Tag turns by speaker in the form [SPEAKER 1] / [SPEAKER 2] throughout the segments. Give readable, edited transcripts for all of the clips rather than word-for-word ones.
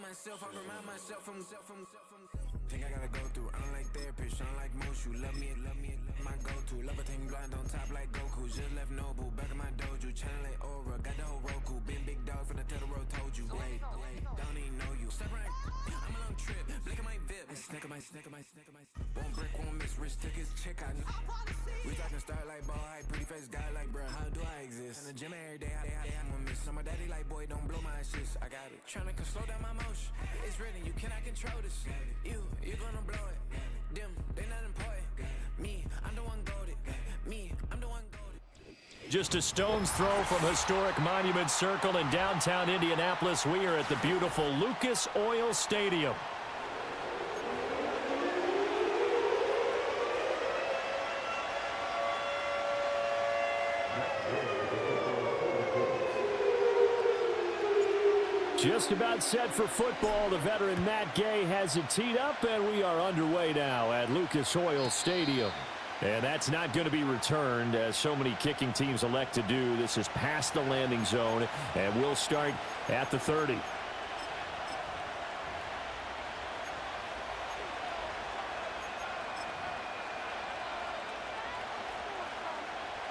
[SPEAKER 1] myself, I remind myself from. Think I gotta go through. I don't like therapists, I don't like most. You love me, my go-to. Love a thing blind on top like Goku. Just left Noble, back in my dojo. Channel like Aura, got the whole Roku. Been big dog from the Tether Road, told you. Wait, don't even know you. Step right, I'm a long trip. Blick of my VIP. Snack of my. One brick, one miss. Rich took his check, I know. We talking start like ball high, pretty face guy like, bruh, how do I exist? In the gym every day, I'm a miss. So my daddy like, boy, don't blow my assist. I got it. Tryna slow down my motion. It's written, you cannot control this. You gonna blow it. Them, they not important. Me, I'm the one goated. Me, I'm the one goated.
[SPEAKER 2] Just a stone's throw from historic Monument Circle in downtown Indianapolis. We are at the beautiful Lucas Oil Stadium. Just about set for football. The veteran Matt Gay has it teed up, and we are underway now at Lucas Oil Stadium. And that's not going to be returned, as so many kicking teams elect to do. This is past the landing zone, and we'll start at the 30.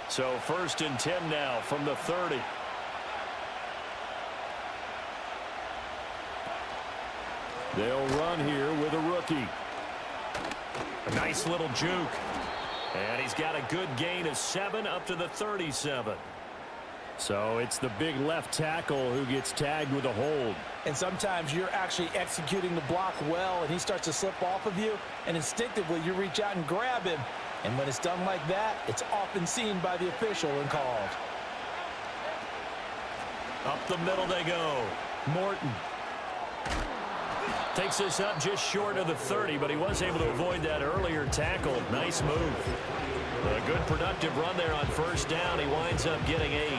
[SPEAKER 2] So 1st and 10 now from the 30. They'll run here with a rookie. A nice little juke. And he's got a good gain of 7 up to the 37. So it's the big left tackle who gets tagged with a hold.
[SPEAKER 3] And sometimes you're actually executing the block well, and he starts to slip off of you, and instinctively you reach out and grab him. And when it's done like that, it's often seen by the official and called.
[SPEAKER 2] Up the middle they go. Morton takes this up just short of the 30, but he was able to avoid that earlier tackle. Nice move. A good productive run there on 1st down. He winds up getting 8.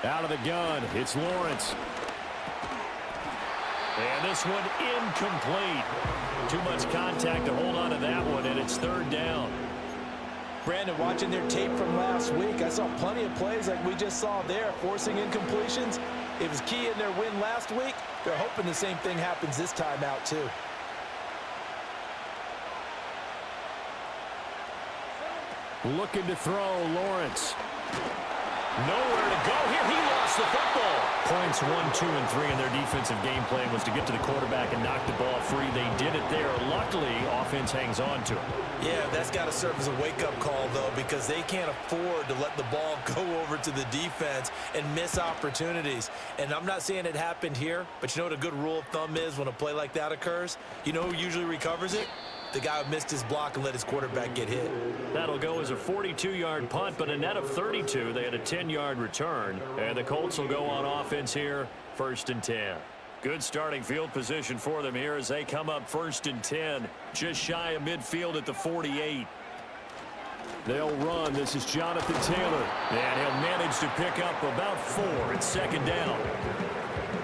[SPEAKER 2] Out of the gun, it's Lawrence. And this one incomplete. Too much contact to hold on to that one, and it's 3rd down.
[SPEAKER 3] Brandon, watching their tape from last week, I saw plenty of plays like we just saw there, forcing incompletions. It was key in their win last week. They're hoping the same thing happens this time out, too.
[SPEAKER 2] Looking to throw, Lawrence. Nowhere to go here. He lost the football. Points 1, 2, and 3 in their defensive game plan was to get to the quarterback and knock the ball free. They did it there. Luckily, offense hangs on to it.
[SPEAKER 3] Yeah, that's got to serve as a wake-up call, though, because they can't afford to let the ball go over to the defense and miss opportunities. And I'm not saying it happened here, but you know what a good rule of thumb is when a play like that occurs? You know who usually recovers it? The guy who missed his block and let his quarterback get hit.
[SPEAKER 2] That'll go as a 42-yard punt, but a net of 32. They had a 10-yard return. And the Colts will go on offense here, 1st and 10. Good starting field position for them here as they come up 1st and 10. Just shy of midfield at the 48. They'll run. This is Jonathan Taylor. And he'll manage to pick up about 4. It's 2nd down.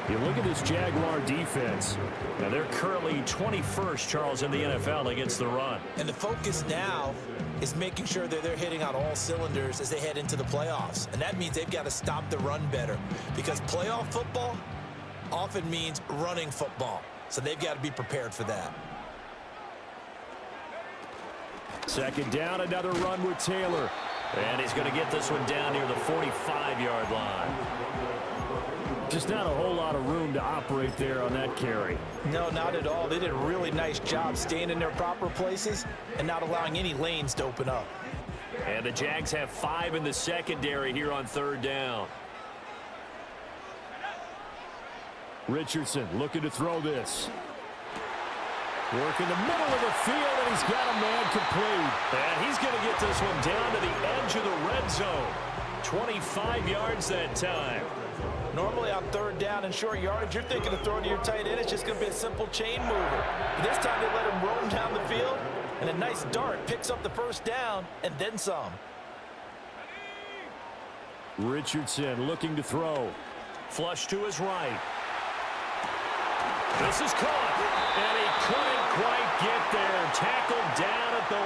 [SPEAKER 2] You look at this Jaguar defense. Now they're currently 21st, Charles, in the NFL against the run.
[SPEAKER 3] And the focus now is making sure that they're hitting on all cylinders as they head into the playoffs. And that means they've got to stop the run better, because playoff football often means running football. So they've got to be prepared for that.
[SPEAKER 2] 2nd down, another run with Taylor. And he's going to get this one down near the 45-yard line. Just not a whole lot of room to operate there on that carry.
[SPEAKER 3] No, not at all. They did a really nice job staying in their proper places and not allowing any lanes to open up.
[SPEAKER 2] And the Jags have 5 in the secondary here on 3rd down. Richardson looking to throw this. Work in the middle of the field, and he's got a man complete. And he's going to get this one down to the edge of the red zone. 25 yards that time.
[SPEAKER 3] Normally on 3rd down and short yardage, you're thinking of throwing to your tight end. It's just going to be a simple chain mover. But this time they let him roam down the field, and a nice dart picks up the 1st down and then some.
[SPEAKER 2] Richardson looking to throw. Flush to his right. This is caught, and he couldn't quite get there. Tackled down at the 1.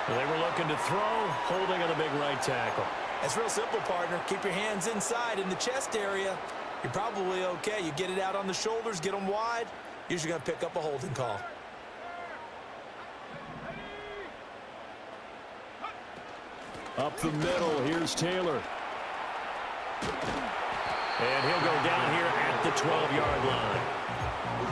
[SPEAKER 2] They were looking to throw, holding on the big right tackle.
[SPEAKER 3] It's real simple, partner. Keep your hands inside in the chest area. You're probably okay. You get it out on the shoulders, get them wide. Usually going to pick up a holding call.
[SPEAKER 2] Up the middle, here's Taylor. And he'll go down here at the 12-yard line.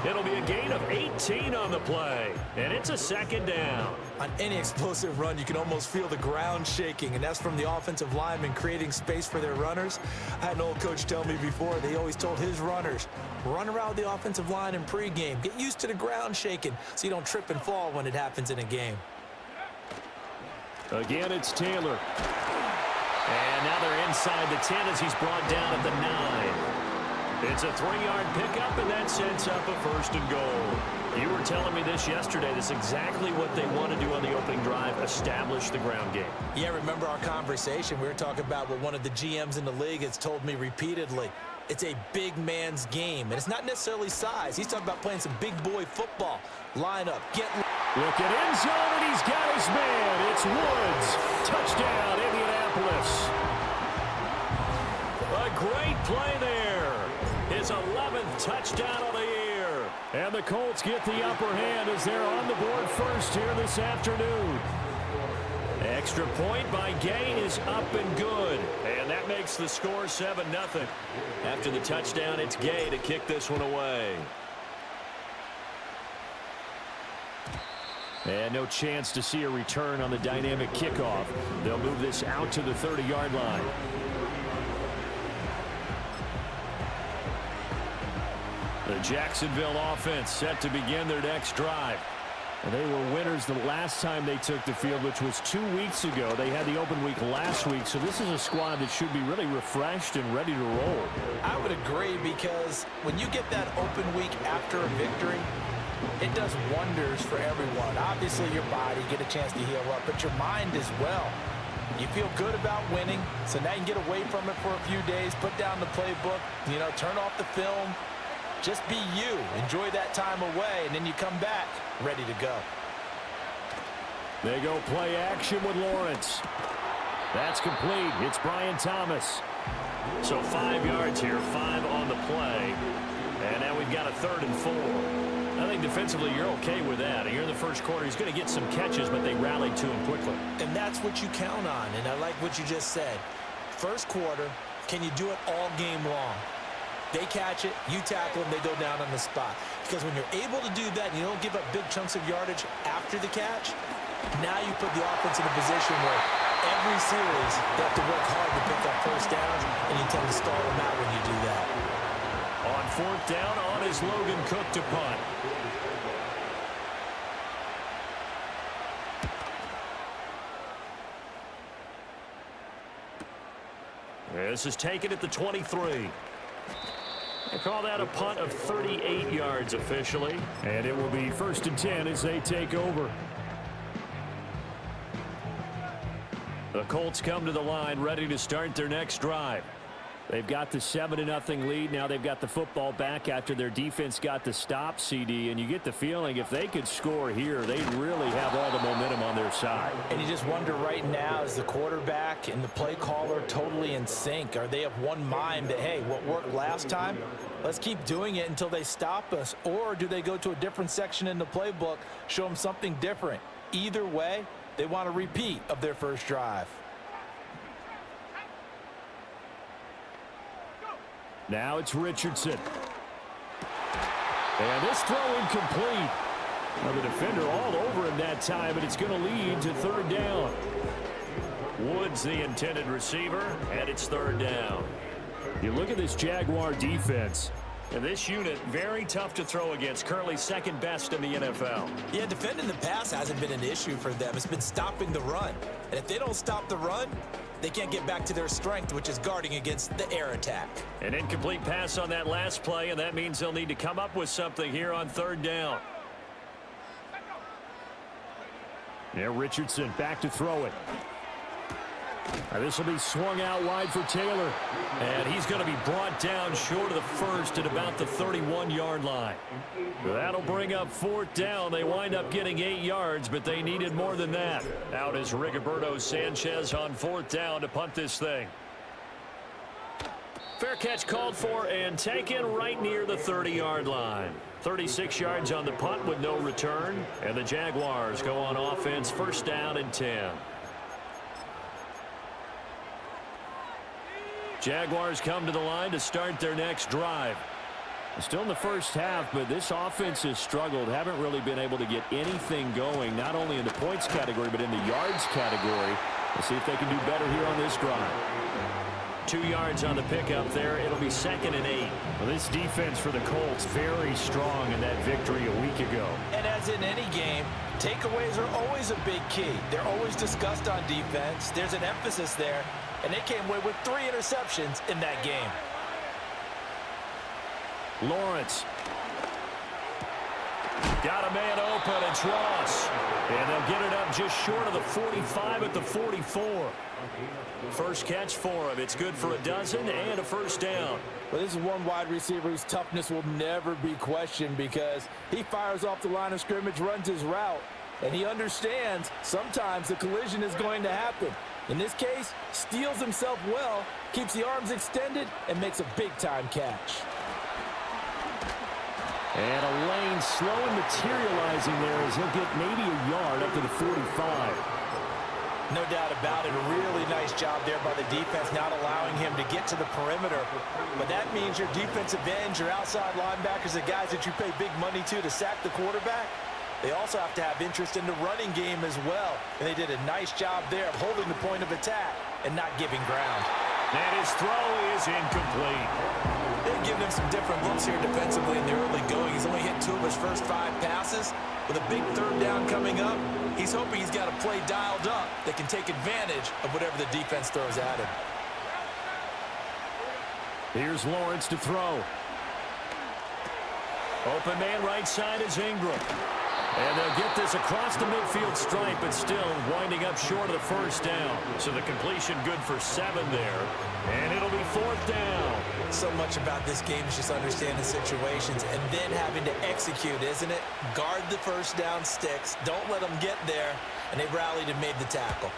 [SPEAKER 2] It'll be a gain of 18 on the play, and it's a second down.
[SPEAKER 3] On any explosive run, you can almost feel the ground shaking, and that's from the offensive linemen creating space for their runners. I had an old coach tell me before, they always told his runners, run around the offensive line in pregame. Get used to the ground shaking so you don't trip and fall when it happens in a game.
[SPEAKER 2] Again, it's Taylor. And now they're inside the 10 as he's brought down at the 9. It's a 3-yard pickup, and that sets up a 1st and goal. You were telling me this yesterday. This is exactly what they want to do on the opening drive, establish the ground game.
[SPEAKER 3] Yeah, remember our conversation? We were talking about what one of the GMs in the league has told me repeatedly. It's a big man's game, and it's not necessarily size. He's talking about playing some big boy football. Line up, get...
[SPEAKER 2] Look at end zone, and he's got his man. It's Woods. Touchdown, Indianapolis. A great play there. His 11th touchdown of the year. And the Colts get the upper hand as they're on the board first here this afternoon. Extra point by Gay is up and good. And that makes the score 7-0. After the touchdown, it's Gay to kick this one away. And no chance to see a return on the dynamic kickoff. They'll move this out to the 30-yard line. The Jacksonville offense set to begin their next drive. And they were winners the last time they took the field, which was 2 weeks ago. They had the open week last week, so this is a squad that should be really refreshed and ready to roll.
[SPEAKER 3] I would agree, because when you get that open week after a victory, it does wonders for everyone. Obviously, your body, get a chance to heal up, but your mind as well. You feel good about winning, so now you can get away from it for a few days, put down the playbook, turn off the film. Just be you. Enjoy that time away, and then you come back ready to go.
[SPEAKER 2] They go play action with Lawrence. That's complete. It's Brian Thomas. So 5 yards here, 5 on the play. And now we've got a 3rd and 4. I think defensively you're okay with that. Here in the first quarter, he's going to get some catches, but they rallied to him quickly.
[SPEAKER 3] And that's what you count on, and I like what you just said. First quarter, can you do it all game long? They catch it, you tackle them, they go down on the spot. Because when you're able to do that and you don't give up big chunks of yardage after the catch, now you put the offense in a position where every series they have to work hard to pick up first downs, and you tend to stall them out when you do that.
[SPEAKER 2] On 4th down, on is Logan Cook to punt. This is taken at the 23. They call that a punt of 38 yards officially. And it will be 1st and 10 as they take over. The Colts come to the line ready to start their next drive. They've got the 7-0 lead. Now they've got the football back after their defense got the stop, CD. And you get the feeling if they could score here, they'd really have all the momentum on their side.
[SPEAKER 3] And you just wonder right now, is the quarterback and the play caller totally in sync? Are they of one mind that, hey, what worked last time, let's keep doing it until they stop us? Or do they go to a different section in the playbook, show them something different? Either way, they want a repeat of their first drive.
[SPEAKER 2] Now it's Richardson. And this throw incomplete. Now the defender all over him that time, but it's going to lead to 3rd down. Woods the intended receiver, and it's 3rd down. You look at this Jaguar defense. And this unit, very tough to throw against. Currently 2nd best in the NFL.
[SPEAKER 3] Yeah, defending the pass hasn't been an issue for them. It's been stopping the run. And if they don't stop the run, they can't get back to their strength, which is guarding against the air attack.
[SPEAKER 2] An incomplete pass on that last play, and that means they'll need to come up with something here on 3rd down. Yeah, Richardson back to throw it. This will be swung out wide for Taylor. And he's going to be brought down short of the first at about the 31-yard line. That'll bring up 4th down. They wind up getting 8 yards, but they needed more than that. Out is Rigoberto Sanchez on 4th down to punt this thing. Fair catch called for and taken right near the 30-yard line. 36 yards on the punt with no return. And the Jaguars go on offense, 1st down and 10. Jaguars come to the line to start their next drive. Still in the first half, but this offense has struggled. Haven't really been able to get anything going, not only in the points category, but in the yards category. Let's see if they can do better here on this drive. 2 yards on the pickup there. It'll be 2nd and 8.
[SPEAKER 4] Well, this defense for the Colts very strong in that victory a week ago.
[SPEAKER 3] And as in any game, takeaways are always a big key. They're always discussed on defense. There's an emphasis there, and they came away with 3 interceptions in that game.
[SPEAKER 2] Lawrence. Got a man open. It's Ross. And they'll get it up just short of the 45 at the 44. First catch for him. It's good for a dozen and a 1st down.
[SPEAKER 3] Well, this is one wide receiver whose toughness will never be questioned because he fires off the line of scrimmage, runs his route, and he understands sometimes the collision is going to happen. In this case, steals himself well, keeps the arms extended, and makes a big-time catch.
[SPEAKER 4] And a lane slow and materializing there as he'll get maybe a yard up to the 45.
[SPEAKER 3] No doubt about it. A really nice job there by the defense, not allowing him to get to the perimeter. But that means your defensive ends, your outside linebackers, the guys that you pay big money to sack the quarterback, they also have to have interest in the running game as well. And they did a nice job there of holding the point of attack and not giving ground.
[SPEAKER 2] And his throw is incomplete.
[SPEAKER 3] They've given him some different looks here defensively in the early going. He's only hit 2 of his first 5 passes. With a big 3rd down coming up, he's hoping he's got a play dialed up that can take advantage of whatever the defense throws at him.
[SPEAKER 2] Here's Lawrence to throw. Open man right side is Ingram. And they'll get this across the midfield stripe, but still winding up short of the 1st down. So the completion good for 7 there. And it'll be 4th down.
[SPEAKER 3] So much about this game is just understanding situations and then having to execute, isn't it? Guard the 1st down sticks. Don't let them get there. And they rallied and made the tackle.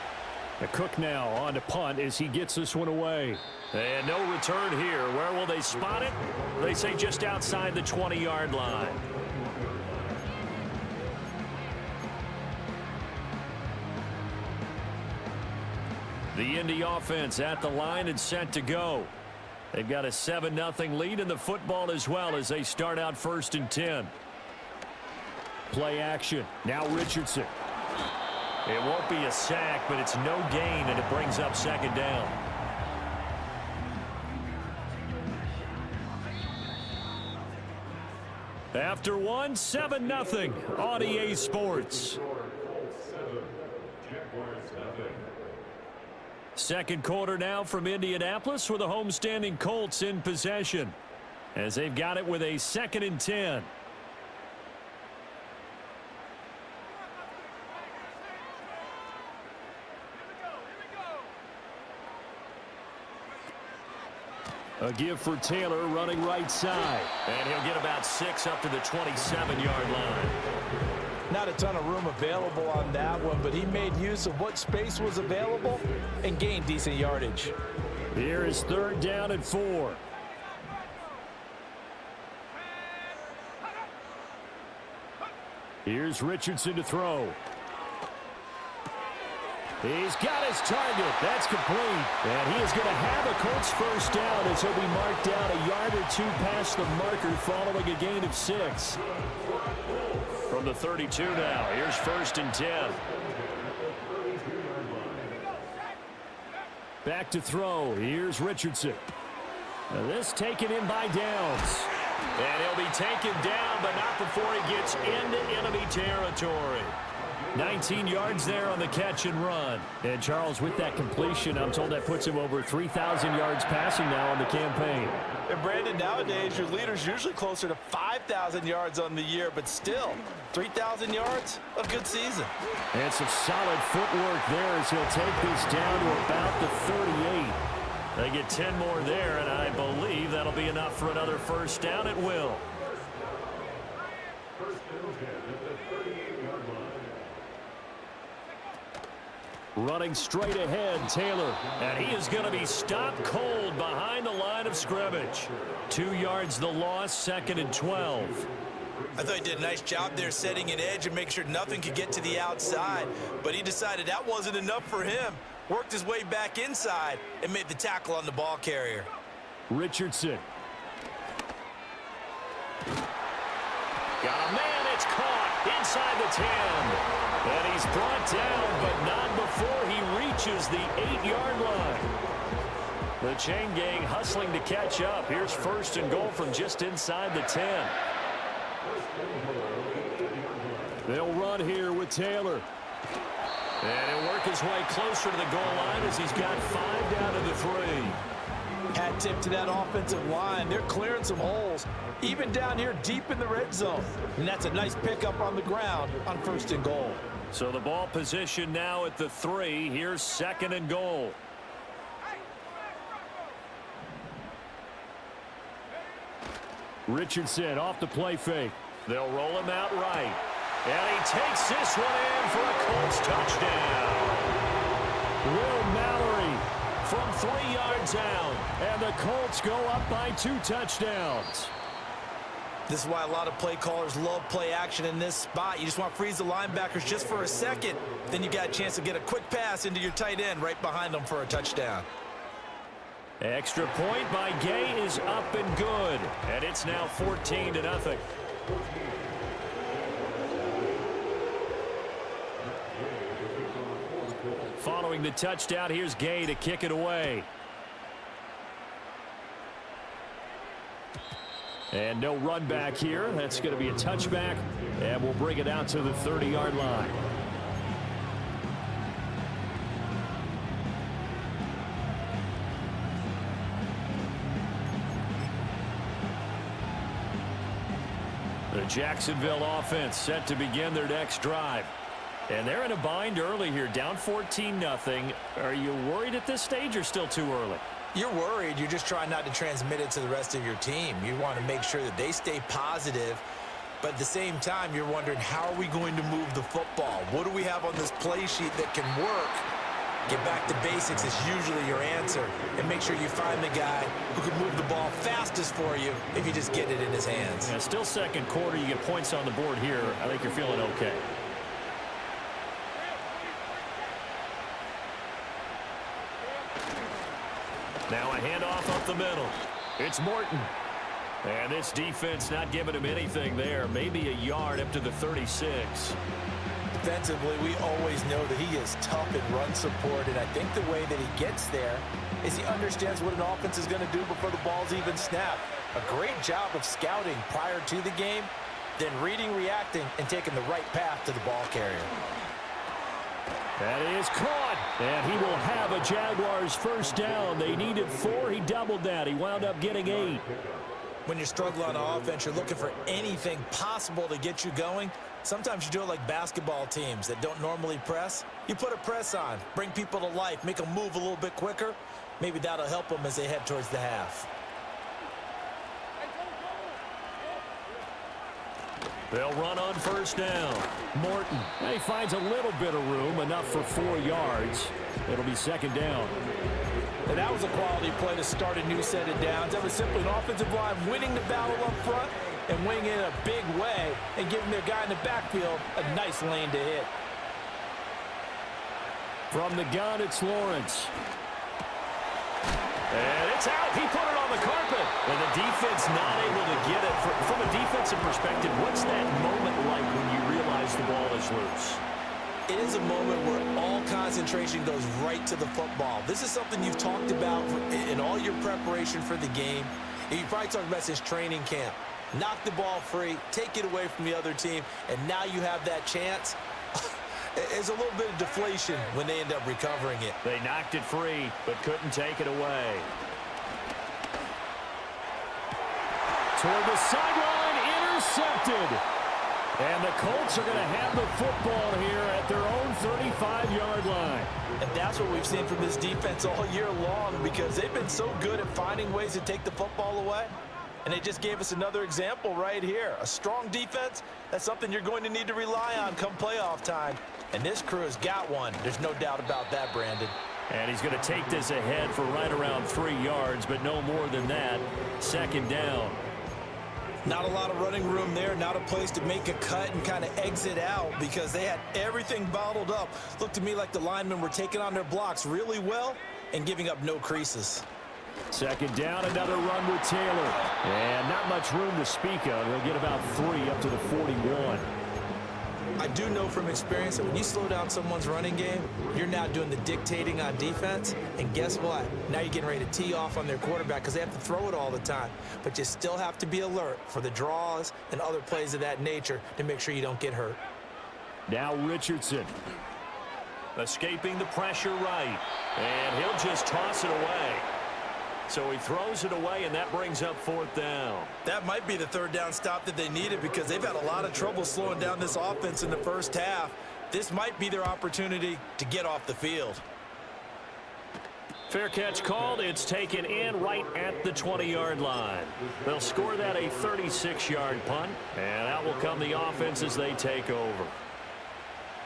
[SPEAKER 4] The Cook now on to punt as he gets this one away.
[SPEAKER 2] And no return here. Where will they spot it? They say just outside the 20-yard line. The Indy offense at the line and set to go. They've got a 7-0 lead in the football as well as they start out 1st and 10.
[SPEAKER 4] Play action. Now Richardson.
[SPEAKER 2] It won't be a sack, but it's no gain, and it brings up 2nd down. After 7-0 on EA Sports. Second quarter now from Indianapolis with the homestanding Colts in possession as they've got it with a 2nd and 10.
[SPEAKER 4] A give for Taylor running right side.
[SPEAKER 2] And he'll get about 6 up to the 27-yard line.
[SPEAKER 3] Not a ton of room available on that one, but he made use of what space was available and gained decent yardage.
[SPEAKER 4] Here is 3rd down and 4. Here's Richardson to throw. He's got his target. That's complete. And he is going to have a Colts 1st down as he'll be marked down a yard or 2 past the marker following a gain of 6.
[SPEAKER 2] From the 32 now, here's 1st and 10.
[SPEAKER 4] Back to throw. Here's Richardson. Now this taken in by Downs.
[SPEAKER 2] And he'll be taken down, but not before he gets into enemy territory.
[SPEAKER 4] 19 yards there on the catch and run. And Charles, with that completion, I'm told that puts him over 3,000 yards passing now on the campaign.
[SPEAKER 3] And Brandon, nowadays your leader's usually closer to 5,000 yards on the year, but still 3,000 yards, a good season.
[SPEAKER 4] And some solid footwork there as he'll take this down to about the 38.
[SPEAKER 2] They get 10 more there, and I believe That'll be enough for another first down. It will. Running straight ahead, Taylor. And he is going to be stopped cold behind the line of scrimmage. 2 yards the loss, 2nd and 12.
[SPEAKER 3] I thought he did a nice job there setting an edge and make sure nothing could get to the outside. But he decided that wasn't enough for him. Worked his way back inside and made the tackle on the ball carrier.
[SPEAKER 4] Richardson.
[SPEAKER 2] Got a man, it's caught inside the 10. And he's brought down, but not before he reaches the 8-yard line. The chain gang hustling to catch up. Here's 1st and goal from just inside the 10.
[SPEAKER 4] They'll run here with Taylor.
[SPEAKER 2] And he'll work his way closer to the goal line as he's got 5 down to the 3.
[SPEAKER 3] Hat tip to that offensive line. They're clearing some holes, even down here deep in the red zone. And that's a nice pickup on the ground on 1st and goal.
[SPEAKER 2] So the ball position now at the 3. Here's 2nd and goal.
[SPEAKER 4] Richardson off the play fake.
[SPEAKER 2] They'll roll him out right. And he takes this one in for a Colts touchdown.
[SPEAKER 4] Will Mallory from 3 yards out. And the Colts go up by 2 touchdowns.
[SPEAKER 3] This is why a lot of play callers love play action in this spot. You just want to freeze the linebackers just for a second. Then you got a chance to get a quick pass into your tight end right behind them for a touchdown.
[SPEAKER 2] Extra point by Gay is up and good. And it's now 14-0. Following the touchdown, here's Gay to kick it away. And no run back here. That's going to be a touchback. And we'll bring it out to the 30-yard line. The Jacksonville offense set to begin their next drive. And they're in a bind early here, down 14-0. Are you worried at this stage or still too early?
[SPEAKER 3] You're worried. You're just trying not to transmit it to the rest of your team. You want to make sure that they stay positive. But at the same time, you're wondering, how are we going to move the football? What do we have on this play sheet that can work? Get back to basics is usually your answer. And make sure you find the guy who can move the ball fastest for you if you just get it in his hands.
[SPEAKER 2] Yeah, still 2nd quarter. You get points on the board here. I think you're feeling okay. Now a handoff up the middle. It's Morton. And this defense not giving him anything there. Maybe a yard up to the 36.
[SPEAKER 3] Defensively, we always know that he is tough in run support, and I think the way that he gets there is he understands what an offense is going to do before the ball's even snapped. A great job of scouting prior to the game, then reading, reacting, and taking the right path to the ball carrier.
[SPEAKER 2] That is caught, and he will have a Jaguars first down. They needed 4. He doubled that. He wound up getting 8.
[SPEAKER 3] When you're struggling on offense, you're looking for anything possible to get you going. Sometimes you do it like basketball teams that don't normally press. You put a press on, bring people to life, make them move a little bit quicker. Maybe that'll help them as they head towards the half.
[SPEAKER 2] They'll run on first down. Morton, he finds a little bit of room, enough for 4 yards. It'll be 2nd down.
[SPEAKER 3] And that was a quality play to start a new set of downs. That was simply an offensive line winning the battle up front and winning it in a big way and giving their guy in the backfield a nice lane to hit.
[SPEAKER 2] From the gun, it's Lawrence. And it's out. He put it on the carpet. And the defense not able to get it. From a defensive perspective, what's that moment like when you realize the ball is loose?
[SPEAKER 3] It is a moment where all concentration goes right to the football. This is something you've talked about in all your preparation for the game. And you probably talked about since training camp. Knock the ball free, take it away from the other team, and now you have that chance. There's a little bit of deflation when they end up recovering it.
[SPEAKER 2] They knocked it free, but couldn't take it away. Toward the sideline, intercepted.
[SPEAKER 4] And the Colts are going to have the football here at their own 35-yard line.
[SPEAKER 3] And that's what we've seen from this defense all year long, because they've been so good at finding ways to take the football away. And they just gave us another example right here. A strong defense, that's something you're going to need to rely on come playoff time. And this crew has got one. There's no doubt about that, Brandon.
[SPEAKER 2] And he's going to take this ahead for right around 3 yards, but no more than that. Second down.
[SPEAKER 3] Not a lot of running room there, not a place to make a cut and kind of exit out because they had everything bottled up. Looked to me like the linemen were taking on their blocks really well and giving up no creases.
[SPEAKER 4] Second down, another run with Taylor. And not much room to speak of. They'll get about 3 up to the 41.
[SPEAKER 3] I do know from experience that when you slow down someone's running game, you're now doing the dictating on defense. And guess what? Now you're getting ready to tee off on their quarterback because they have to throw it all the time. But you still have to be alert for the draws and other plays of that nature to make sure you don't get hurt.
[SPEAKER 4] Now Richardson.
[SPEAKER 2] Escaping the pressure right. And he'll just toss it away. So he throws it away, and that brings up 4th down.
[SPEAKER 3] That might be the 3rd down stop that they needed because they've had a lot of trouble slowing down this offense in the first half. This might be their opportunity to get off the field.
[SPEAKER 2] Fair catch called. It's taken in right at the 20-yard line. They'll score that a 36-yard punt, and out will come the offense as they take over.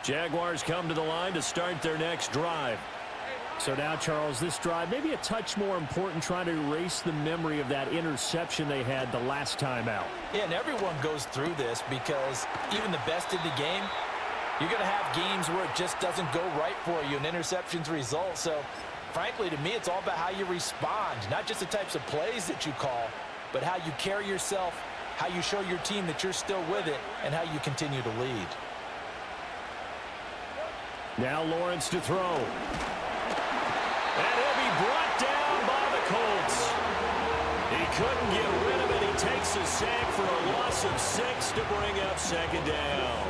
[SPEAKER 2] Jaguars come to the line to start their next drive.
[SPEAKER 4] So now, Charles, this drive maybe a touch more important, trying to erase the memory of that interception they had the last time out.
[SPEAKER 3] Yeah, and everyone goes through this because even the best in the game, you're going to have games where it just doesn't go right for you and interceptions result. So, frankly, to me, it's all about how you respond, not just the types of plays that you call, but how you carry yourself, how you show your team that you're still with it, and how you continue to lead.
[SPEAKER 4] Now Lawrence to throw.
[SPEAKER 2] And he'll be brought down by the Colts. He couldn't get rid of it. He takes a sack for a loss of 6 to bring up 2nd down.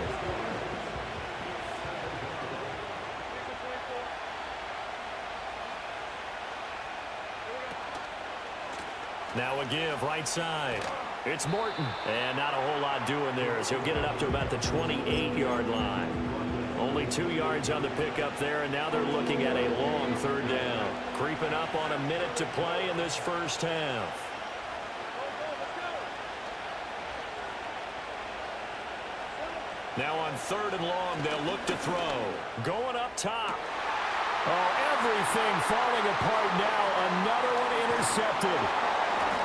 [SPEAKER 2] Now a give right side. It's Morton. And not a whole lot doing there as he'll get it up to about the 28-yard line. Only 2 yards on the pickup there, and now they're looking at a long 3rd down. Creeping up on a minute to play in this first half. Now on 3rd and long, they'll look to throw. Going up top.
[SPEAKER 4] Oh, everything falling apart now. Another one intercepted.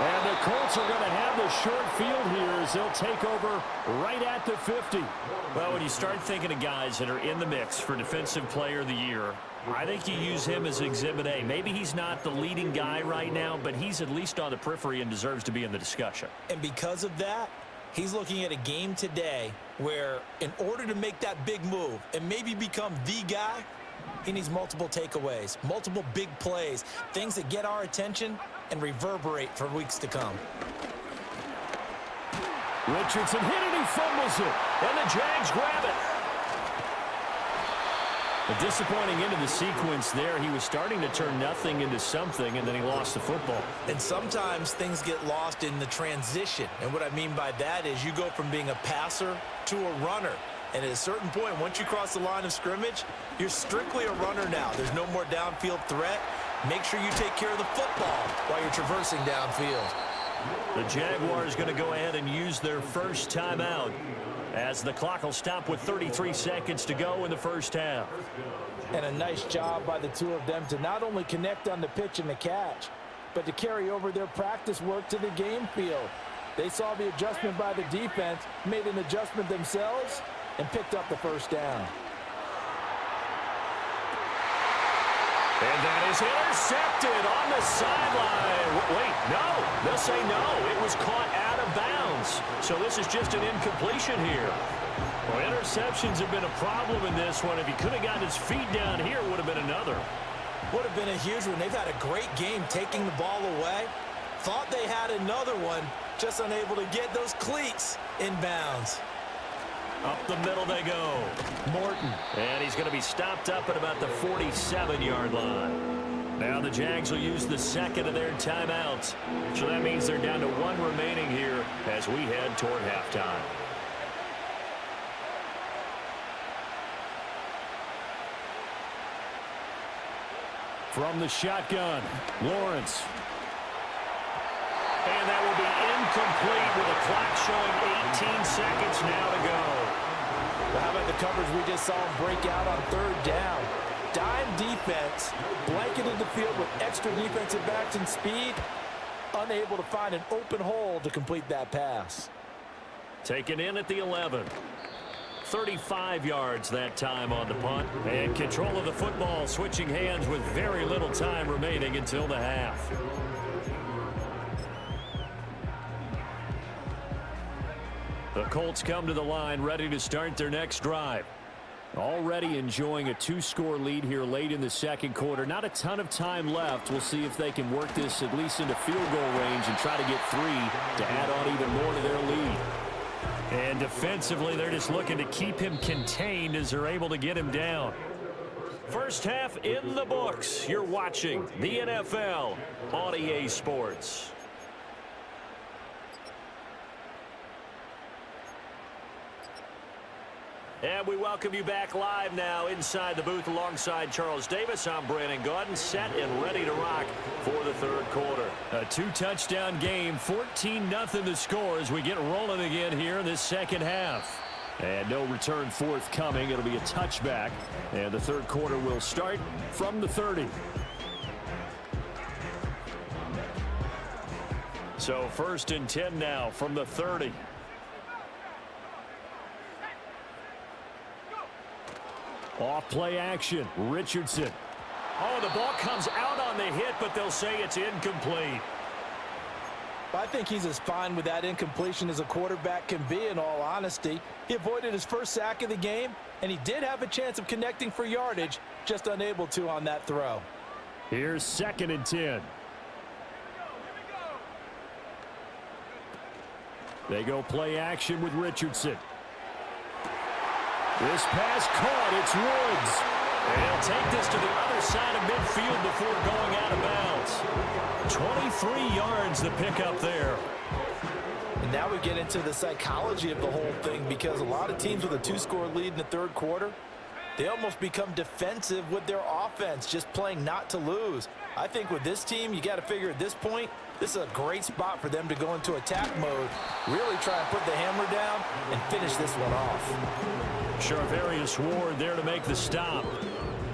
[SPEAKER 4] And the Colts are going to have the short field here as they'll take over right at the 50.
[SPEAKER 2] Well, when you start thinking of guys that are in the mix for Defensive Player of the Year, I think you use him as Exhibit A. Maybe he's not the leading guy right now, but he's at least on the periphery and deserves to be in the discussion.
[SPEAKER 3] And because of that, he's looking at a game today where in order to make that big move and maybe become the guy, he needs multiple takeaways, multiple big plays, things that get our attention and reverberate for weeks to come.
[SPEAKER 4] Richardson hit it, he fumbles it.
[SPEAKER 2] And the Jags grab it.
[SPEAKER 4] A disappointing end of the sequence there. He was starting to turn nothing into something, and then he lost the football.
[SPEAKER 3] And sometimes things get lost in the transition. And what I mean by that is you go from being a passer to a runner. And at a certain point, once you cross the line of scrimmage, you're strictly a runner now. There's no more downfield threat. Make sure you take care of the football while you're traversing downfield.
[SPEAKER 2] The Jaguars going to go ahead and use their first timeout as the clock will stop with 33 seconds to go in the first half.
[SPEAKER 3] And a nice job by the two of them to not only connect on the pitch and the catch, but to carry over their practice work to the game field. They saw the adjustment by the defense, made an adjustment themselves, and picked up the first down.
[SPEAKER 2] And that is intercepted on the sideline. Wait, no. They'll say no. It was caught out of bounds. So this is just an incompletion here. Well, interceptions have been a problem in this one. If he could have gotten his feet down here, it would have been another.
[SPEAKER 3] Would have been a huge one. They've had a great game taking the ball away. Thought they had another one, just unable to get those cleats in bounds.
[SPEAKER 2] Up the middle they go. Morton. And he's going to be stopped up at about the 47-yard line. Now the Jags will use the second of their timeouts. So that means they're down to 1 remaining here as we head toward halftime.
[SPEAKER 4] From the shotgun, Lawrence.
[SPEAKER 2] And that will be incomplete with a clock showing 18 seconds now to go.
[SPEAKER 3] Well, how about the coverage we just saw him break out on third down? Dime defense, blanketed the field with extra defensive backs and speed, unable to find an open hole to complete that pass.
[SPEAKER 2] Taken in at the 11. 35 yards that time on the punt. And control of the football switching hands with very little time remaining until the half. The Colts come to the line ready to start their next drive. Already enjoying a 2-score lead here late in the second quarter. Not a ton of time left. We'll see if they can work this at least into field goal range and try to get 3 to add on even more to their lead. And defensively, they're just looking to keep him contained as they're able to get him down. First half in the books. You're watching the NFL on EA Sports. And we welcome you back live now inside the booth alongside Charles Davis. I'm Brandon Gaudin, set and ready to rock for the third quarter. A 2-touchdown game, 14-0 the score as we get rolling again here in this second half. And no return forthcoming. It'll be a touchback. And the third quarter will start from the 30. So 1st and 10 now from the 30. Off play action, Richardson. Oh, the ball comes out on the hit, but they'll say it's incomplete.
[SPEAKER 3] I think he's as fine with that incompletion as a quarterback can be, in all honesty. He avoided his first sack of the game, and he did have a chance of connecting for yardage, just unable to on that throw.
[SPEAKER 4] Here's 2nd and 10. They go play action with Richardson. This pass caught. It's Woods. And he'll take this to the other side of midfield before going out of bounds. 23 yards the pickup there.
[SPEAKER 3] And now we get into the psychology of the whole thing, because a lot of teams with a 2-score lead in the third quarter, they almost become defensive with their offense, just playing not to lose. I think with this team, you got to figure at this point, this is a great spot for them to go into attack mode, really try and put the hammer down and finish this one off.
[SPEAKER 2] Charvarius Ward there to make the stop.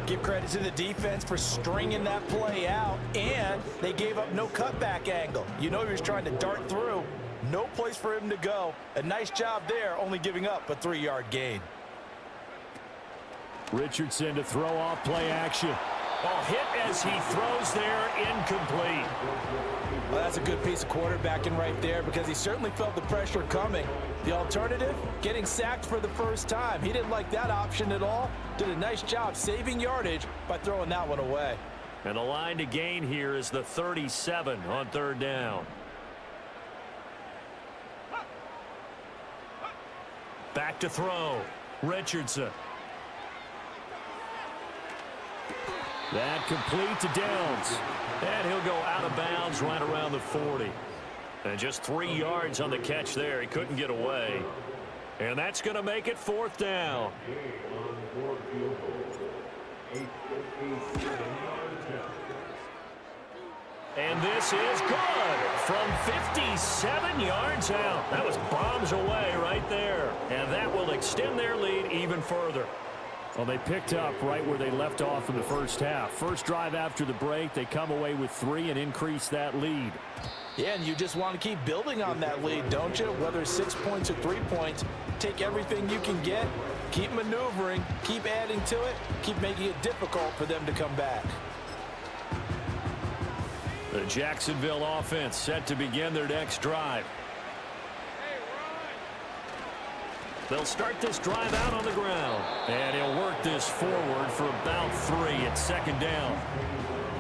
[SPEAKER 3] Give credit to the defense for stringing that play out, and they gave up no cutback angle. You know he was trying to dart through. No place for him to go. A nice job there, only giving up a 3-yard gain.
[SPEAKER 4] Richardson to throw off play action.
[SPEAKER 2] Oh, hit as he throws there, incomplete.
[SPEAKER 3] Well, that's a good piece of quarterbacking right there, because he certainly felt the pressure coming. The alternative, getting sacked for the first time. He didn't like that option at all. Did a nice job saving yardage by throwing that one away.
[SPEAKER 2] And the line to gain here is the 37 on third down. Back to throw. Richardson.
[SPEAKER 4] That complete to Downs.
[SPEAKER 2] And he'll go out of bounds right around the 40. And just 3 yards on the catch there. He couldn't get away. And that's going to make it 4th down. And this is good from 57 yards out. That was bombs away right there. And that will extend their lead even further.
[SPEAKER 4] Well, they picked up right where they left off in the first half. First drive after the break, they come away with 3 and increase that lead.
[SPEAKER 3] Yeah, and you just want to keep building on that lead, don't you? Whether it's 6 points or 3 points, take everything you can get, keep maneuvering, keep adding to it, keep making it difficult for them to come back.
[SPEAKER 2] The Jacksonville offense set to begin their next drive. They'll start this drive out on the ground. And he'll work this forward for about 3 at 2nd down.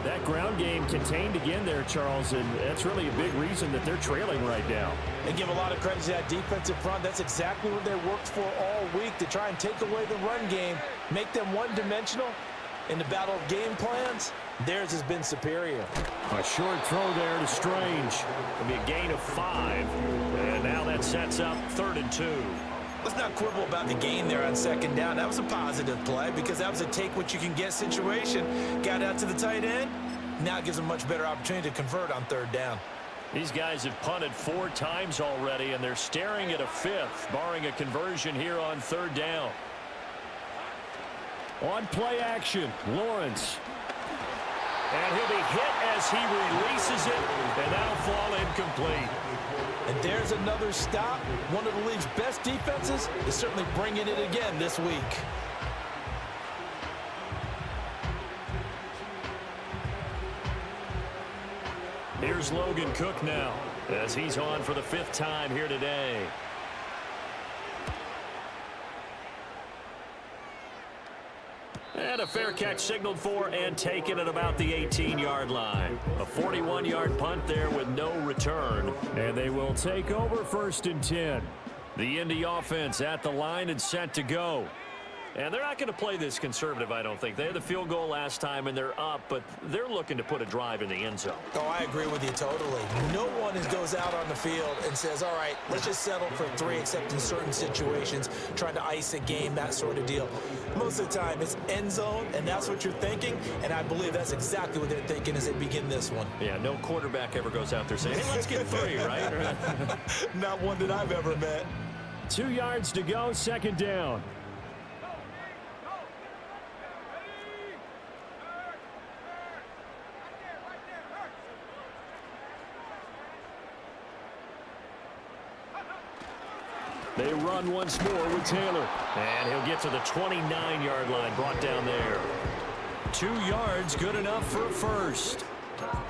[SPEAKER 4] That ground game contained again there, Charles, and that's really a big reason that they're trailing right now.
[SPEAKER 3] And give a lot of credit to that defensive front. That's exactly what they worked for all week, to try and take away the run game, make them one-dimensional. In the battle of game plans, theirs has been superior.
[SPEAKER 4] A short throw there to Strange.
[SPEAKER 2] It'll be a gain of 5. And now that sets up 3rd and 2.
[SPEAKER 3] Let's not quibble about the gain there on second down. That was a positive play because that was a take-what-you-can-get situation. Got out to the tight end. Now it gives them a much better opportunity to convert on third down.
[SPEAKER 2] These guys have punted 4 times already, and they're staring at a 5th, barring a conversion here on third down.
[SPEAKER 4] On play action, Lawrence.
[SPEAKER 2] And he'll be hit as he releases it, and that'll fall incomplete.
[SPEAKER 3] And there's another stop. One of the league's best defenses is certainly bringing it again this week.
[SPEAKER 2] Here's Logan Cook now, as he's on for the 5th time here today. And a fair catch signaled for and taken at about the 18-yard line. A 41-yard punt there with no return.
[SPEAKER 4] And they will take over 1st and 10.
[SPEAKER 2] The Indy offense at the line and set to go. And they're not going to play this conservative, I don't think. They had the field goal last time, and they're up, but they're looking to put a drive in the end zone.
[SPEAKER 3] Oh, I agree with you totally. No one goes out on the field and says, all right, let's just settle for 3, except in certain situations, trying to ice a game, that sort of deal. Most of the time, it's end zone, and that's what you're thinking, and I believe that's exactly what they're thinking as they begin this one.
[SPEAKER 2] Yeah, no quarterback ever goes out there saying, hey, let's get 3, right?
[SPEAKER 3] Not one that I've ever met.
[SPEAKER 4] 2 yards to go, 2nd down. They run once more with Taylor.
[SPEAKER 2] And he'll get to the 29-yard line, brought down there. 2 yards, good enough for a first.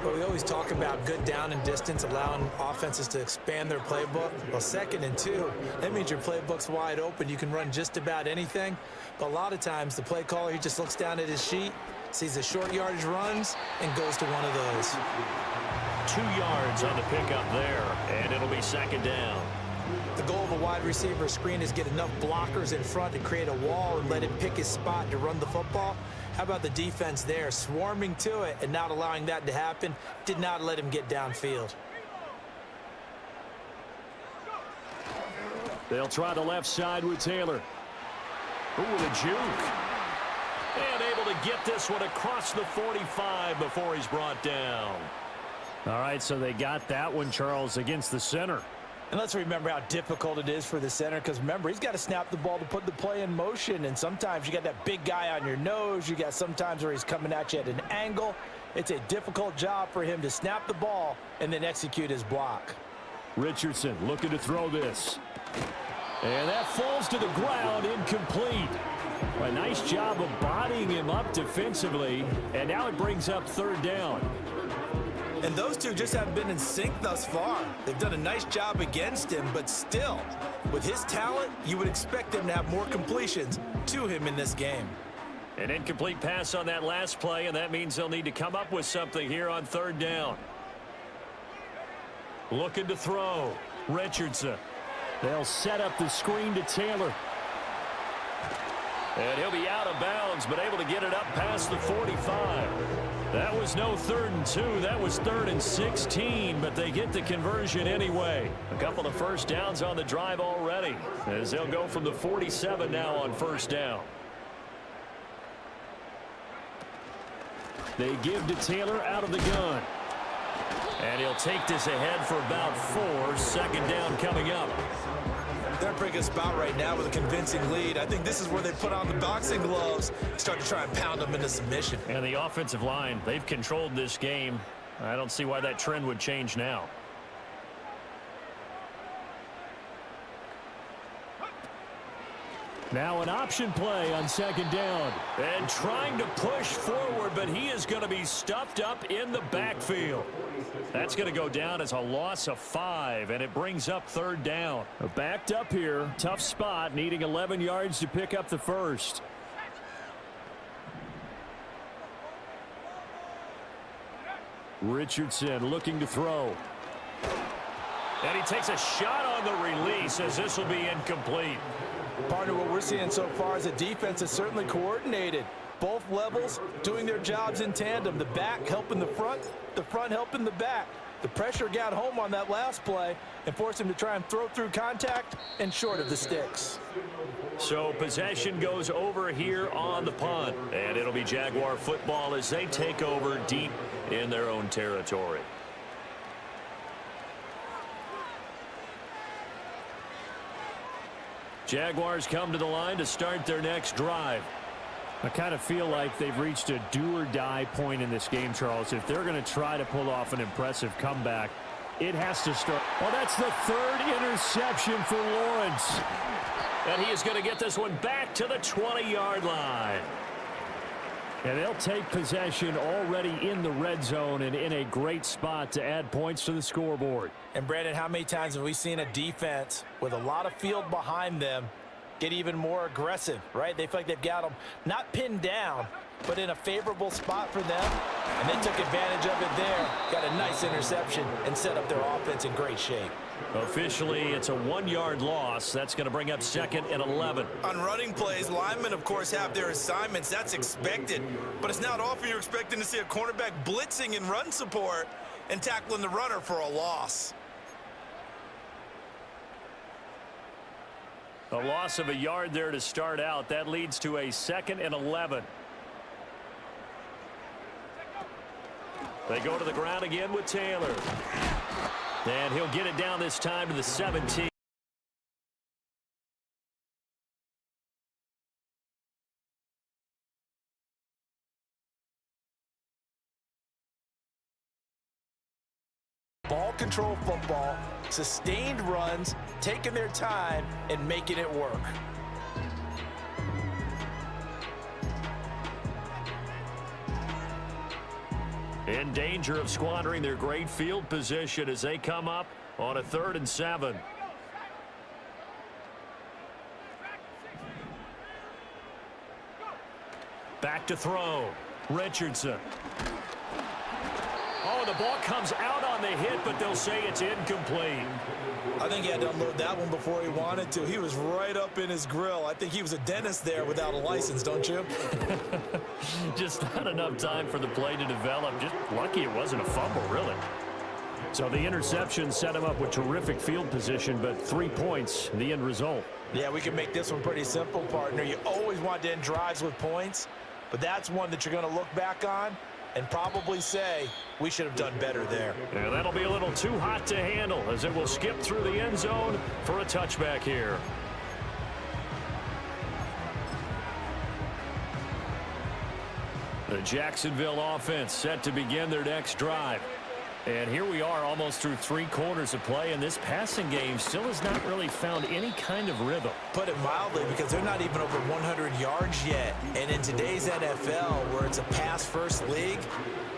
[SPEAKER 3] Well, we always talk about good down and distance, allowing offenses to expand their playbook. Well, 2nd and 2, that means your playbook's wide open. You can run just about anything. But a lot of times, the play caller, he just looks down at his sheet, sees the short yardage runs, and goes to one of those.
[SPEAKER 2] 2 yards on the pickup there, and it'll be 2nd down.
[SPEAKER 3] The goal of a wide receiver screen is get enough blockers in front to create a wall and let him pick his spot to run the football. How about the defense there, swarming to it and not allowing that to happen? Did not let him get downfield.
[SPEAKER 4] They'll try the left side with Taylor.
[SPEAKER 2] Ooh, the juke. And able to get this one across the 45 before he's brought down.
[SPEAKER 4] All right, so they got that one, Charles, against the center.
[SPEAKER 3] And let's remember how difficult it is for the center, because remember, he's got to snap the ball to put the play in motion, and sometimes you got that big guy on your nose. You got sometimes where he's coming at you at an angle. It's a difficult job for him to snap the ball and then execute his block.
[SPEAKER 4] Richardson looking to throw this. And that falls to the ground, incomplete. A nice job of bodying him up defensively, and now it brings up 3rd down.
[SPEAKER 3] And those two just haven't been in sync thus far. They've done a nice job against him, but still, with his talent, you would expect him to have more completions to him in this game.
[SPEAKER 2] An incomplete pass on that last play, and that means they'll need to come up with something here on 3rd down. Looking to throw. Richardson.
[SPEAKER 4] They'll set up the screen to Taylor.
[SPEAKER 2] And he'll be out of bounds, but able to get it up past the 45. That was no 3rd and 2. That was 3rd and 16, but they get the conversion anyway. A couple of first downs on the drive already, as they'll go from the 47 now on 1st down.
[SPEAKER 4] They give to Taylor out of the gun.
[SPEAKER 2] And he'll take this ahead for about 4. 2nd down coming up.
[SPEAKER 3] They're in a pretty good spot right now with a convincing lead. I think this is where they put on the boxing gloves, start to try and pound them into submission.
[SPEAKER 2] And the offensive line, they've controlled this game. I don't see why that trend would change now.
[SPEAKER 4] Now an option play on 2nd down.
[SPEAKER 2] And trying to push forward, but he is going to be stuffed up in the backfield. That's going to go down as a loss of 5, and it brings up 3rd down.
[SPEAKER 4] Backed up here. Tough spot, needing 11 yards to pick up the first. Richardson looking to throw.
[SPEAKER 2] And he takes a shot on the release, as this will be incomplete.
[SPEAKER 3] Partner, what we're seeing so far is a defense is certainly coordinated. Both levels doing their jobs in tandem. The back helping the front helping the back. The pressure got home on that last play, and force him to try and throw through contact and short of the sticks.
[SPEAKER 2] So possession goes over here on the punt, and it'll be Jaguar football as they take over deep in their own territory. Jaguars come to the line to start their next drive.
[SPEAKER 4] I kind of feel like they've reached a do-or-die point in this game, Charles. If they're going to try to pull off an impressive comeback, it has to start. Well, that's the third interception for Lawrence.
[SPEAKER 2] And he is going to get this one back to the 20-yard line.
[SPEAKER 4] And they'll take possession already in the red zone and in a great spot to add points to the scoreboard.
[SPEAKER 3] And, Brandon, how many times have we seen a defense with a lot of field behind them get even more aggressive, right? They feel like they've got them not pinned down, but in a favorable spot for them. And they took advantage of it there, got a nice interception, and set up their offense in great shape.
[SPEAKER 2] Officially, it's a 1-yard loss. That's going to bring up 2nd and 11.
[SPEAKER 5] On running plays, linemen, of course, have their assignments. That's expected. But it's not often you're expecting to see a cornerback blitzing in run support and tackling the runner for a loss.
[SPEAKER 2] A loss of a yard there to start out. That leads to a 2nd and 11. They go to the ground again with Taylor. And he'll get it down this time to the 17.
[SPEAKER 3] Ball control football, sustained runs, taking their time, and making it work.
[SPEAKER 2] In danger of squandering their great field position as they come up on a 3rd and 7. Back to throw. Richardson. Oh, the ball comes out on the hit, but they'll say it's incomplete.
[SPEAKER 3] I think he had to unload that one before he wanted to. He was right up in his grill. I think he was a dentist there without a license, don't you?
[SPEAKER 2] Just not enough time for the play to develop. Just lucky it wasn't a fumble, really.
[SPEAKER 4] So the interception set him up with terrific field position, but 3 points, the end result.
[SPEAKER 3] Yeah, we can make this one pretty simple, partner. You always want to end drives with points, but that's one that you're going to look back on and probably say, we should have done better there.
[SPEAKER 2] Yeah, that'll be a little too hot to handle as it will skip through the end zone for a touchback here. The Jacksonville offense set to begin their next drive. And here we are almost through 3 quarters of play, and this passing game still has not really found any kind of rhythm.
[SPEAKER 3] Put it mildly, because they're not even over 100 yards yet. And in today's NFL, where it's a pass-first league,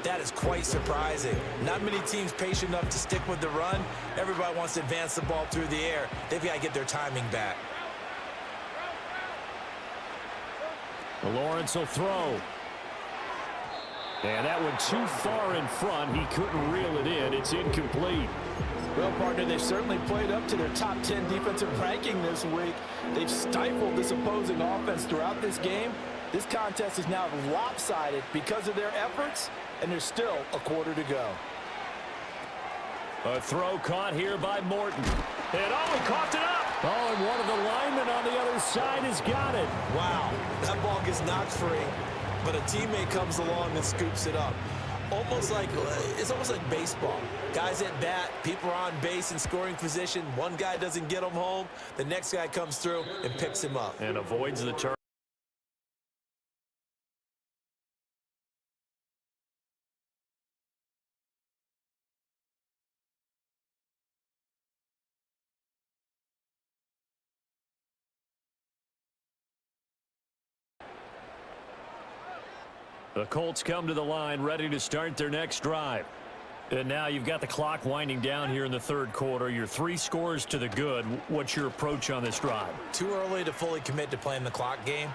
[SPEAKER 3] that is quite surprising. Not many teams patient enough to stick with the run. Everybody wants to advance the ball through the air. They've got to get their timing back.
[SPEAKER 4] Lawrence will throw. And that one too far in front. He couldn't reel it in. It's incomplete.
[SPEAKER 3] Well, partner, they've certainly played up to their top 10 defensive ranking this week. They've stifled this opposing offense throughout this game. This contest is now lopsided because of their efforts, and there's still a quarter to go.
[SPEAKER 2] A throw caught here by Morton. And oh, he coughed it up.
[SPEAKER 4] Oh, and one of the linemen on the other side has got it.
[SPEAKER 3] Wow, that ball gets knocked free, but a teammate comes along and scoops it up. It's almost like baseball. Guys at bat, people are on base in scoring position. One guy doesn't get him home. The next guy comes through and picks him up.
[SPEAKER 2] And avoids the turn. The Colts come to the line ready to start their next drive. And now you've got the clock winding down here in the third quarter. You're 3 scores to the good. What's your approach on this drive?
[SPEAKER 3] Too early to fully commit to playing the clock game.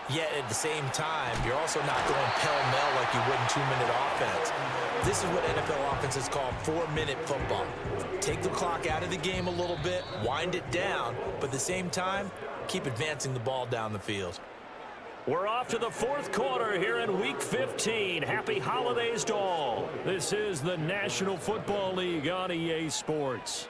[SPEAKER 3] Yet at the same time, you're also not going pell-mell like you would in 2-minute offense. This is what NFL offenses call 4-minute football. Take the clock out of the game a little bit, wind it down, but at the same time, keep advancing the ball down the field.
[SPEAKER 2] We're off to the 4th quarter here in Week 15. Happy holidays to all. This is the National Football League on EA Sports.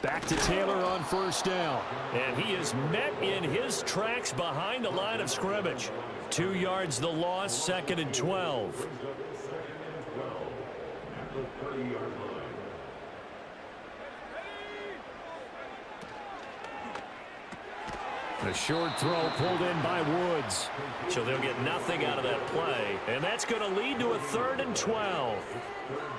[SPEAKER 4] Back to Taylor on first down.
[SPEAKER 2] And he is met in his tracks behind the line of scrimmage. 2 yards the loss, 2nd and 12.
[SPEAKER 4] The short throw pulled in by Woods.
[SPEAKER 2] So they'll get nothing out of that play. And that's going to lead to a 3rd and 12.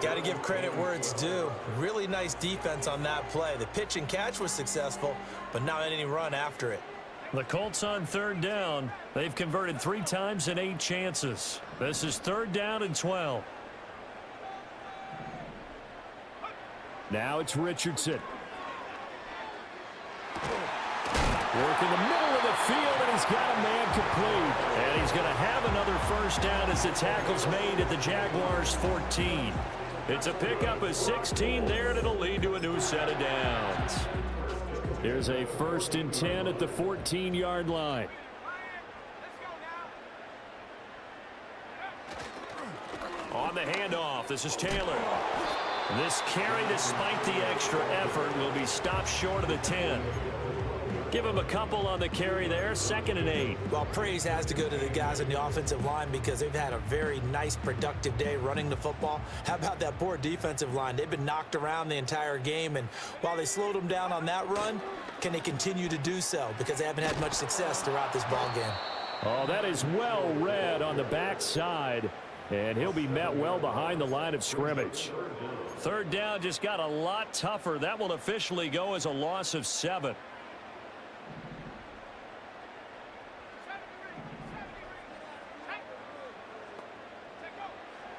[SPEAKER 3] Got to give credit where it's due. Really nice defense on that play. The pitch and catch was successful, but not any run after it.
[SPEAKER 2] The Colts on 3rd down. They've converted 3 times in 8 chances. This is 3rd down and 12.
[SPEAKER 4] Now it's Richardson. Work in the middle of the field, and he's got a man complete.
[SPEAKER 2] And he's going to have another first down as the tackle's made at the Jaguars' 14. It's a pickup of 16 there, and it'll lead to a new set of downs.
[SPEAKER 4] Here's a 1st and 10 at the 14-yard line.
[SPEAKER 2] On the handoff, this is Taylor. This carry, despite the extra effort, will be stopped short of the 10. Give him a couple on the carry there, 2nd and 8.
[SPEAKER 3] Well, praise has to go to the guys on the offensive line because they've had a very nice, productive day running the football. How about that poor defensive line? They've been knocked around the entire game, and while they slowed them down on that run, can they continue to do so? Because they haven't had much success throughout this ball game.
[SPEAKER 4] Oh, that is well read on the backside, and he'll be met well behind the line of scrimmage.
[SPEAKER 2] 3rd down just got a lot tougher. That will officially go as a loss of 7.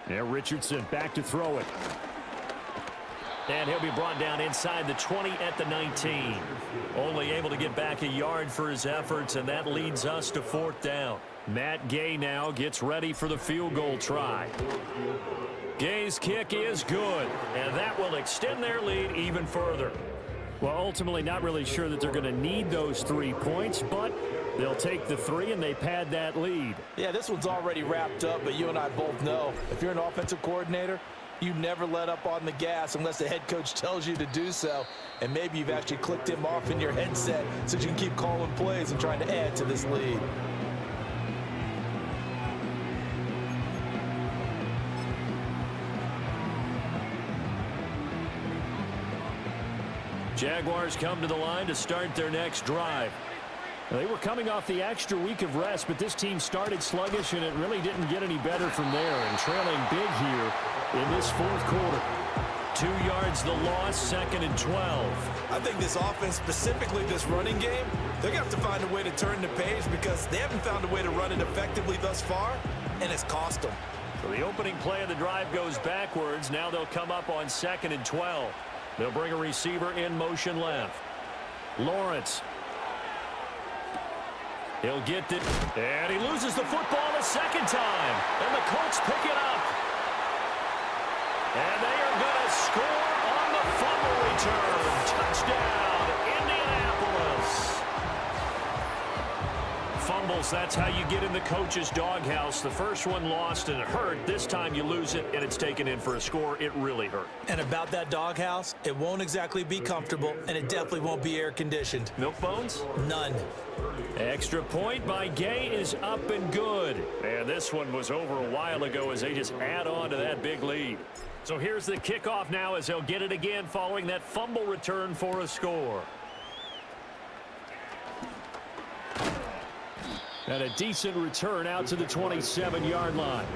[SPEAKER 4] Now Richardson back to throw it.
[SPEAKER 2] And he'll be brought down inside the 20 at the 19. Only able to get back a yard for his efforts, and that leads us to 4th down. Matt Gay now gets ready for the field goal try. Gay's kick is good, and that will extend their lead even further.
[SPEAKER 4] Well, ultimately not really sure that they're going to need those 3 points, but they'll take the 3 and they pad that lead.
[SPEAKER 3] Yeah, this one's already wrapped up, but you and I both know if you're an offensive coordinator, you never let up on the gas unless the head coach tells you to do so. And maybe you've actually clicked him off in your headset so you can keep calling plays and trying to add to this lead.
[SPEAKER 2] Jaguars come to the line to start their next drive.
[SPEAKER 4] They were coming off the extra week of rest, but this team started sluggish, and it really didn't get any better from there, and trailing big here in this 4th quarter.
[SPEAKER 2] 2 yards the loss, 2nd and 12.
[SPEAKER 5] I think this offense, specifically this running game, they're going to have to find a way to turn the page because they haven't found a way to run it effectively thus far, and it's cost them.
[SPEAKER 2] So the opening play of the drive goes backwards. Now they'll come up on 2nd and 12. They'll bring a receiver in motion left. Lawrence. He'll get it, and he loses the football a 2nd time. And the Colts pick it up. And they are going to score on the fumble return. Touchdown, Indianapolis. Fumbles, that's how you get in the coach's doghouse. The first one lost and it hurt. This time you lose it and it's taken in for a score. It really hurt.
[SPEAKER 3] And about that doghouse, it won't exactly be comfortable, and it definitely won't be air-conditioned.
[SPEAKER 2] Milk bones?
[SPEAKER 3] None.
[SPEAKER 2] Extra point by Gay is up and good. And this one was over a while ago as they just add on to that big lead. So here's the kickoff now as they'll get it again following that fumble return for a score.
[SPEAKER 4] And a decent return out to the 27-yard line.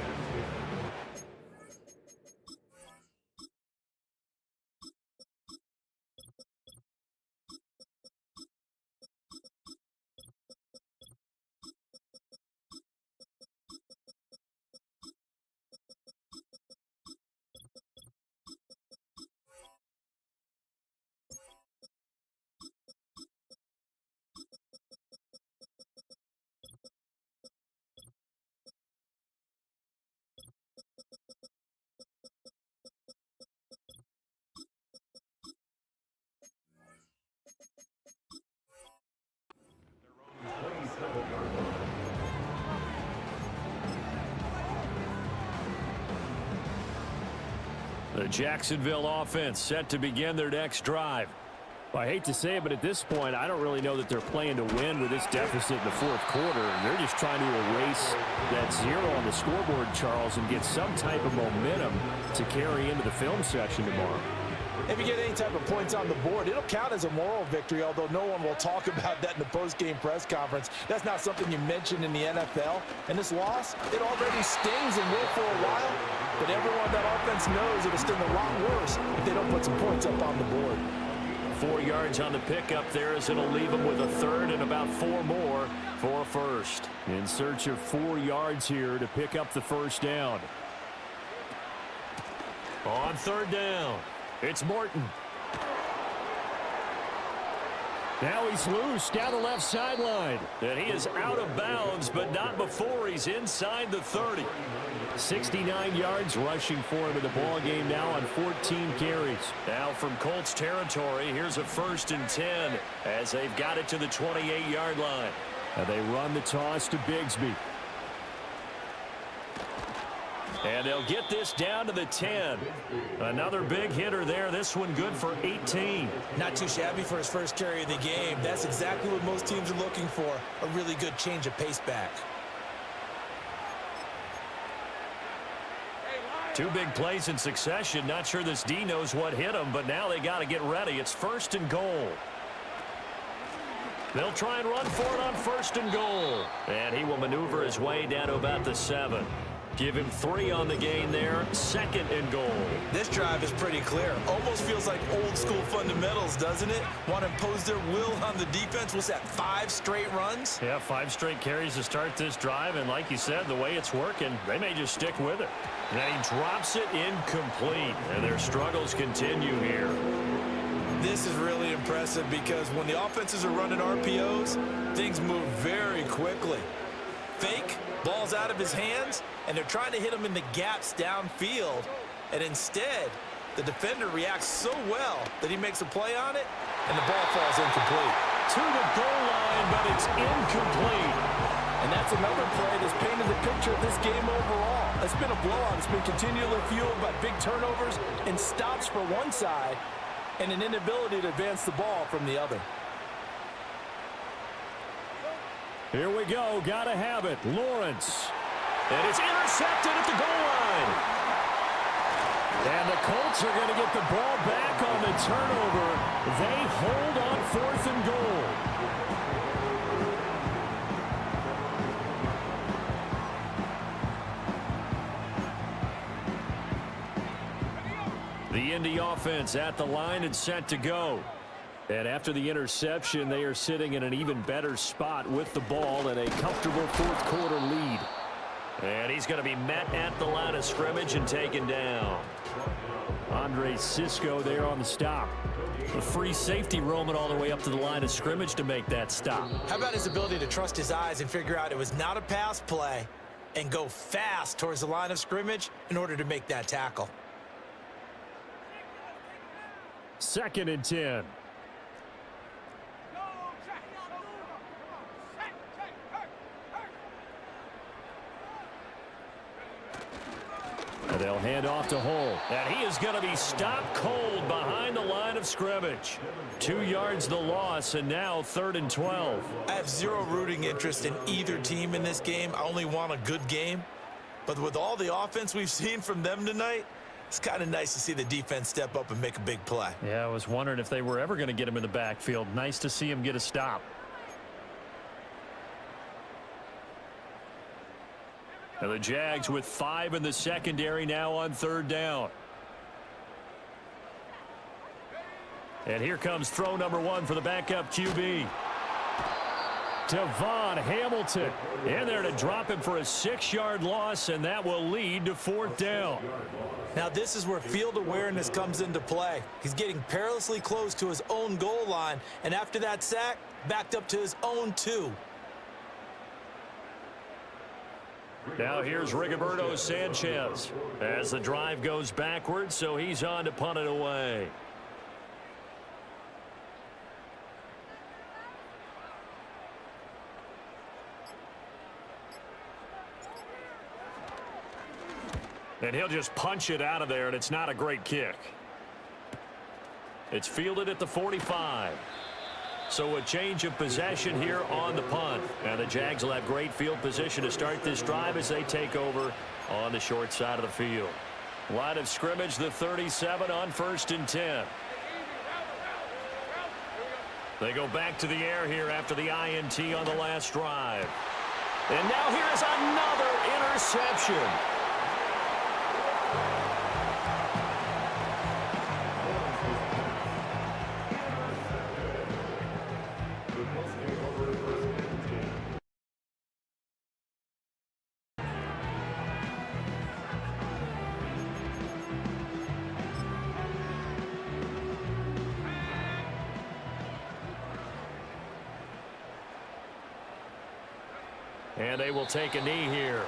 [SPEAKER 2] The Jacksonville offense set to begin their next drive.
[SPEAKER 4] I hate to say it, but at this point, I don't really know that they're playing to win with this deficit in the fourth quarter. They're just trying to erase that 0 on the scoreboard, Charles, and get some type of momentum to carry into the film section tomorrow.
[SPEAKER 3] If you get any type of points on the board, it'll count as a moral victory, although no one will talk about that in the post-game press conference. That's not something you mentioned in the NFL. And this loss, it already stings and will for a while. But everyone that offense knows it'll sting a lot worse if they don't put some points up on the board.
[SPEAKER 2] 4 yards on the pickup there as it'll leave them with a third and about 4 more for a first.
[SPEAKER 4] In search of 4 yards here to pick up the first down.
[SPEAKER 2] On third down, it's Morton.
[SPEAKER 4] Now he's loose down the left sideline.
[SPEAKER 2] And he is out of bounds, but not before he's inside the 30.
[SPEAKER 4] 69 yards rushing for him in the ball game now on 14 carries.
[SPEAKER 2] Now from Colts territory, here's a 1st and 10 as they've got it to the 28-yard line.
[SPEAKER 4] And they run the toss to Bigsby.
[SPEAKER 2] And they'll get this down to the 10. Another big hitter there. This one good for 18.
[SPEAKER 3] Not too shabby for his first carry of the game. That's exactly what most teams are looking for, a really good change of pace back.
[SPEAKER 2] 2 big plays in succession. Not sure this D knows what hit him, but now they got to get ready. It's 1st and goal. They'll try and run for it on 1st and goal. And he will maneuver his way down to about the 7. Give him 3 on the gain there. 2nd and goal.
[SPEAKER 5] This drive is pretty clear. Almost feels like old school fundamentals, doesn't it? Want to impose their will on the defense. What's that, 5 straight runs?
[SPEAKER 2] Yeah, 5 straight carries to start this drive. And like you said, the way it's working, they may just stick with it. And he drops it incomplete. And their struggles continue here.
[SPEAKER 5] This is really impressive because when the offenses are running RPOs, things move very quickly. Fake, ball's out of his hands, and they're trying to hit him in the gaps downfield. And instead, the defender reacts so well that he makes a play on it, and the ball falls incomplete.
[SPEAKER 2] To the goal line, but it's incomplete.
[SPEAKER 3] And that's another play that's painted the picture of this game overall. It's been a blowout. It's been continually fueled by big turnovers and stops for one side and an inability to advance the ball from the other.
[SPEAKER 4] Here we go. Got to have it. Lawrence.
[SPEAKER 2] And it's intercepted at the goal line.
[SPEAKER 4] And the Colts are going to get the ball back on the turnover. They hold on 4th and goal. The Indy offense at the line and set to go. And after the interception, they are sitting in an even better spot with the ball and a comfortable 4th quarter lead.
[SPEAKER 2] And he's going to be met at the line of scrimmage and taken down.
[SPEAKER 4] Andre Cisco there on the stop.
[SPEAKER 2] A free safety roaming all the way up to the line of scrimmage to make that stop.
[SPEAKER 3] How about his ability to trust his eyes and figure out it was not a pass play and go fast towards the line of scrimmage in order to make that tackle?
[SPEAKER 4] 2nd and 10. And they'll hand off to Hull.
[SPEAKER 2] And he is going to be stopped cold behind the line of scrimmage. 2 yards the loss, and now 3rd and 12.
[SPEAKER 5] I have zero rooting interest in either team in this game. I only want a good game. But with all the offense we've seen from them tonight, it's kind of nice to see the defense step up and make a big play.
[SPEAKER 2] Yeah, I was wondering if they were ever going to get him in the backfield. Nice to see him get a stop. And the Jags with 5 in the secondary now on 3rd down. And here comes throw number 1 for the backup QB.
[SPEAKER 4] Devon Hamilton in there to drop him for a 6-yard loss, and that will lead to 4th down.
[SPEAKER 3] Now this is where field awareness comes into play. He's getting perilously close to his own goal line, and after that sack, backed up to his own 2.
[SPEAKER 2] Now here's Rigoberto Sanchez as the drive goes backwards, so he's on to punt it away. And he'll just punch it out of there, and it's not a great kick. It's fielded at the 45. So a change of possession here on the punt. And the Jags will have great field position to start this drive as they take over on the short side of the field. Line of scrimmage, the 37 on 1st and 10. They go back to the air here after the INT on the last drive. And now here is another interception. And they will take a knee here.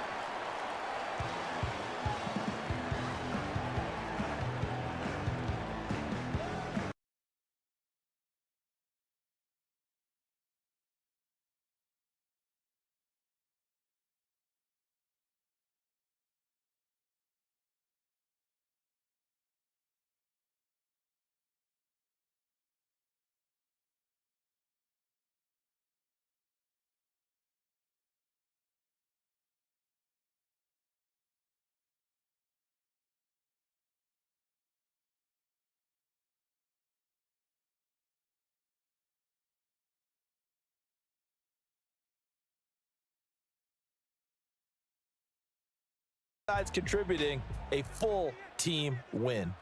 [SPEAKER 3] Sides contributing a full team win.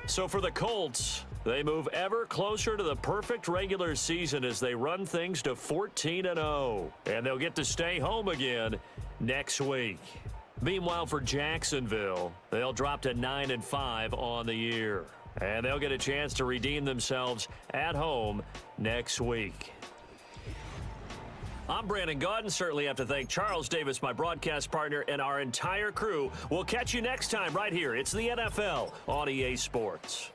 [SPEAKER 2] So for the Colts, they move ever closer to the perfect regular season as they run things to 14-0. And they'll get to stay home again next week. Meanwhile, for Jacksonville, they'll drop to 9-5 on the year. And they'll get a chance to redeem themselves at home next week. I'm Brandon Gaudin. Certainly have to thank Charles Davis, my broadcast partner, and our entire crew. We'll catch you next time right here. It's the NFL on EA Sports.